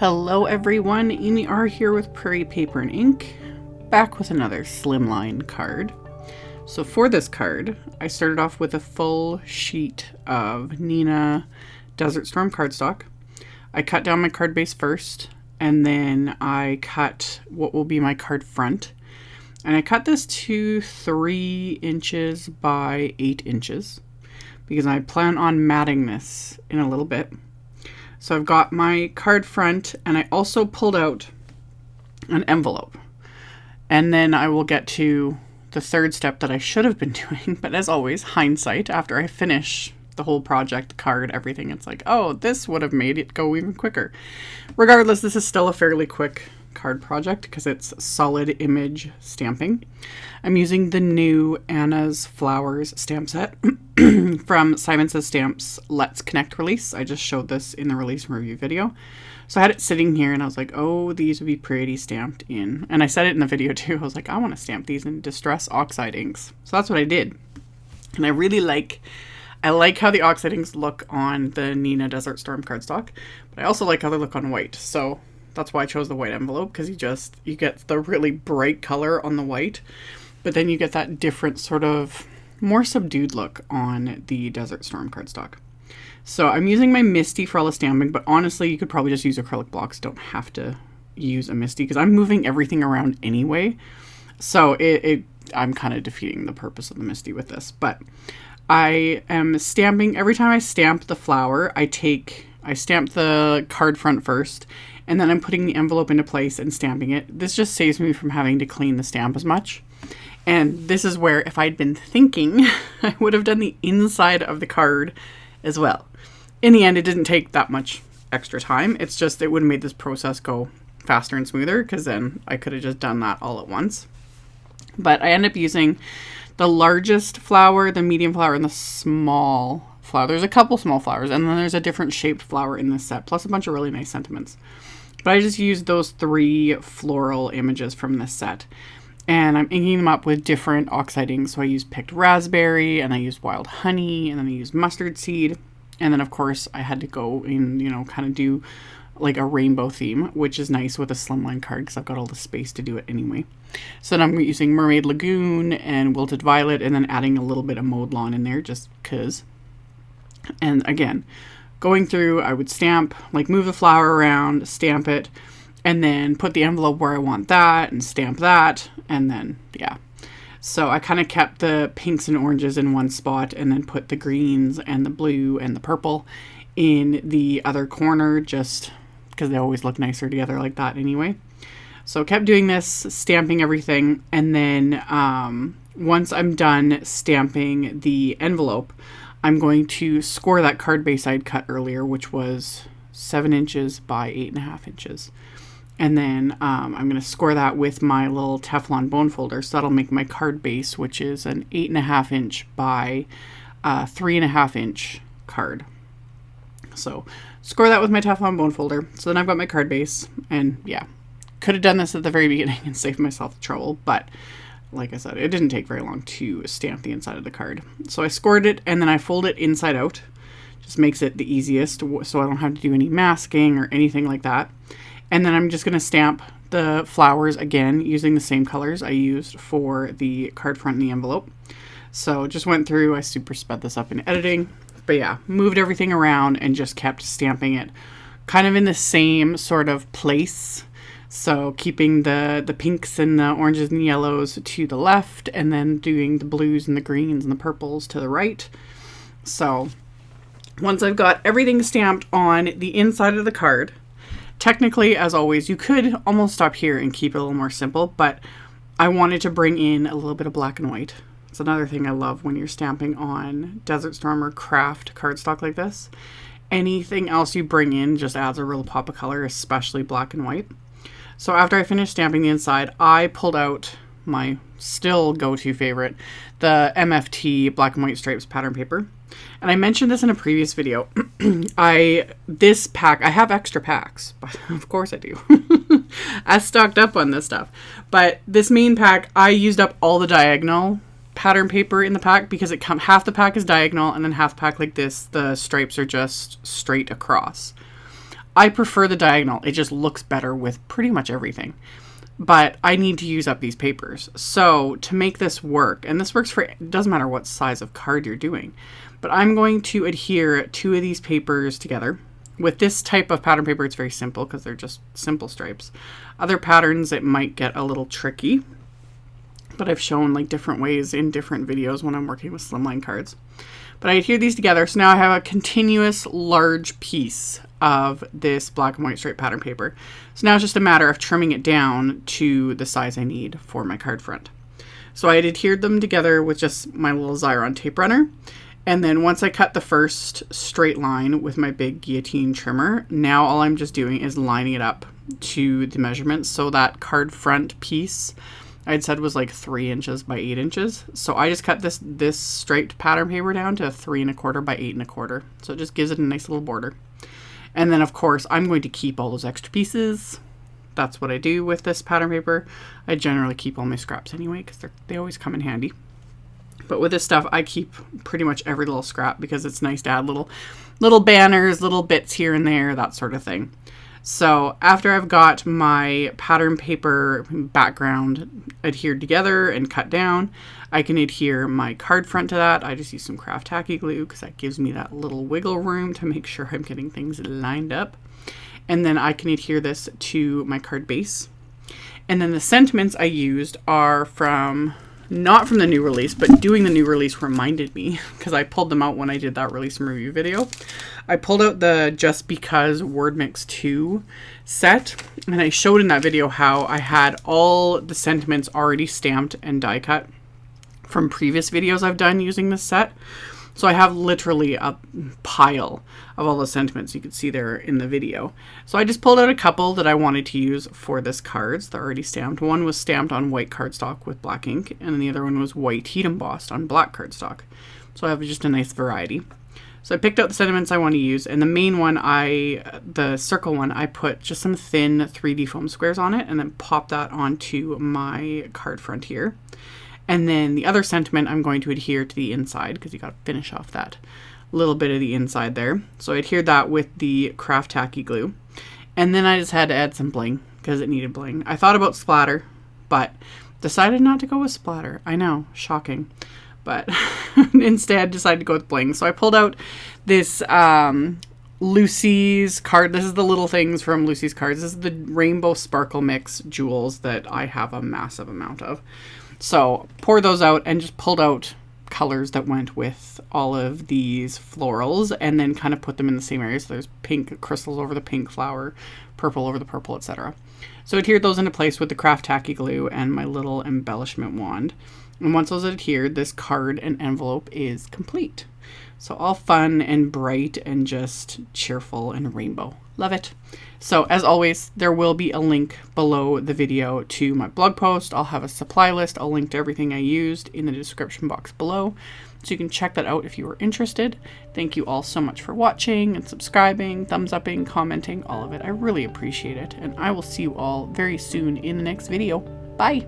Hello everyone, AmyR here with Prairie Paper and Ink, back with another Slimline card. So for this card, I started off with a full sheet of Neenah Desert Storm cardstock. I cut down my card base first, and then I cut what will be my card front. And I cut this to 3 inches by 8 inches, because I plan on matting this in a little bit. So I've got my card front, and I also pulled out an envelope. And then I will get to the third step that I should have been doing, but as always, hindsight, after I finish the whole project, the card, everything, it's like, oh, this would have made it go even quicker. Regardless, this is still a fairly quick card project because it's solid image stamping. I'm using the new Anna's Flowers stamp set from Simon Says Stamps Let's Connect release. I just showed this in the release and review video. So I had it sitting here and I was like, oh, these would be pretty stamped in. And I said it in the video too. I was like, I want to stamp these in Distress Oxide inks. So that's what I did. And I really like how the Oxide inks look on the Neenah Desert Storm cardstock, but I also like how they look on white. So that's why I chose the white envelope, because you get the really bright color on the white, but then you get that different sort of more subdued look on the Desert Storm cardstock. So I'm using my MISTI for all the stamping, but honestly, you could probably just use acrylic blocks. Don't have to use a MISTI because I'm moving everything around anyway. So I'm kind of defeating the purpose of the MISTI with this, but I am stamping. Every time I stamp the flower, I stamp the card front first, and then I'm putting the envelope into place and stamping it. This just saves me from having to clean the stamp as much. And this is where, if I'd been thinking, I would have done the inside of the card as well. In the end, it didn't take that much extra time. It's just, it would have made this process go faster and smoother, because then I could have just done that all at once. But I end up using the largest flower, the medium flower, and the small flower. There's a couple small flowers, and then there's a different shaped flower in this set, plus a bunch of really nice sentiments. But I just used those 3 floral images from this set. And I'm inking them up with different Oxide inks. So I used picked raspberry, and I used wild honey, and then I used mustard seed. And then, of course, I had to go in, kind of do like a rainbow theme, which is nice with a Slimline card because I've got all the space to do it anyway. So then I'm using Mermaid Lagoon and Wilted Violet, and then adding a little bit of Mowed Lawn in there just because. And again, going through, I would stamp, like move the flower around, stamp it, and then put the envelope where I want that and stamp that. And then, yeah. So I kind of kept the pinks and oranges in one spot and then put the greens and the blue and the purple in the other corner, just because they always look nicer together like that anyway. So I kept doing this, stamping everything. And then once I'm done stamping the envelope, I'm going to score that card base I'd cut earlier, which was 7 inches by 8.5 inches. And then I'm going to score that with my little Teflon bone folder. So that'll make my card base, which is an 8.5 inch by 3.5 inch card. So score that with my Teflon bone folder. So then I've got my card base. And yeah, could have done this at the very beginning and saved myself the trouble. But like I said, it didn't take very long to stamp the inside of the card. So I scored it, and then I fold it inside out. Just makes it the easiest, so I don't have to do any masking or anything like that. And then I'm just going to stamp the flowers again using the same colors I used for the card front and the envelope. So just went through, I super sped this up in editing. But yeah, moved everything around and just kept stamping it kind of in the same sort of place. So keeping the pinks and the oranges and the yellows to the left, and then doing the blues and the greens and the purples to the right. So once I've got everything stamped on the inside of the card, technically, as always, you could almost stop here and keep it a little more simple, but I wanted to bring in a little bit of black and white. It's another thing I love when you're stamping on Desert Storm or craft cardstock like this. Anything else you bring in just adds a real pop of color, especially black and white. So after I finished stamping the inside, I pulled out my still go-to favorite, the MFT black and white stripes pattern paper. And I mentioned this in a previous video. This pack, I have extra packs, but of course I do. I stocked up on this stuff. But this main pack, I used up all the diagonal pattern paper in the pack because half the pack is diagonal, and then half the pack like this, the stripes are just straight across. I prefer the diagonal. It just looks better with pretty much everything. But I need to use up these papers. So to make this work, and this works for, it doesn't matter what size of card you're doing, but I'm going to adhere 2 of these papers together. With this type of pattern paper, it's very simple because they're just simple stripes. Other patterns, it might get a little tricky, but I've shown like different ways in different videos when I'm working with slimline cards. But I adhere these together, so now I have a continuous large piece of this black and white stripe pattern paper. So now it's just a matter of trimming it down to the size I need for my card front. So I had adhered them together with just my little Xyron tape runner. And then once I cut the first straight line with my big guillotine trimmer, now all I'm just doing is lining it up to the measurements. So that card front piece I'd said was like 3 inches by 8 inches. So I just cut this striped pattern paper down to 3 1/4 by 8 1/4. So it just gives it a nice little border. And then of course I'm going to keep all those extra pieces. That's what I do with this pattern paper. I generally keep all my scraps anyway because they always come in handy. But with this stuff, I keep pretty much every little scrap because it's nice to add little banners, little bits here and there, that sort of thing. So after I've got my pattern paper background adhered together and cut down, I can adhere my card front to that. I just use some craft tacky glue because that gives me that little wiggle room to make sure I'm getting things lined up. And then I can adhere this to my card base. And then the sentiments I used are from, not from the new release, but doing the new release reminded me, because I pulled them out when I did that release and review video. I pulled out the Just Because Word Mix 2 set, and I showed in that video how I had all the sentiments already stamped and die cut from previous videos I've done using this set. So I have literally a pile of all the sentiments you could see there in the video. So I just pulled out a couple that I wanted to use for this cards. They're already stamped. One was stamped on white cardstock with black ink, and the other one was white heat embossed on black cardstock. So I have just a nice variety. So I picked out the sentiments I want to use, and the main one, the circle one, I put just some thin 3D foam squares on it and then popped that onto my card front here. And then the other sentiment I'm going to adhere to the inside because you got to finish off that little bit of the inside there. So I adhered that with the craft tacky glue. And then I just had to add some bling because it needed bling. I thought about splatter, but decided not to go with splatter. I know, shocking. But instead decided to go with bling. So I pulled out this Lucy's card. This is the little things from Lucy's cards. This is the Rainbow Sparkle Mix jewels that I have a massive amount of. So pour those out and just pulled out colors that went with all of these florals and then kind of put them in the same area. So there's pink crystals over the pink flower, purple over the purple, etc. So I adhered those into place with the craft tacky glue and my little embellishment wand. And once those are adhered, this card and envelope is complete. So all fun and bright and just cheerful and rainbow. Love it. So as always, there will be a link below the video to my blog post. I'll have a supply list. I'll link to everything I used in the description box below. So you can check that out if you are interested. Thank you all so much for watching and subscribing, thumbs upping, commenting, all of it. I really appreciate it. And I will see you all very soon in the next video. Bye.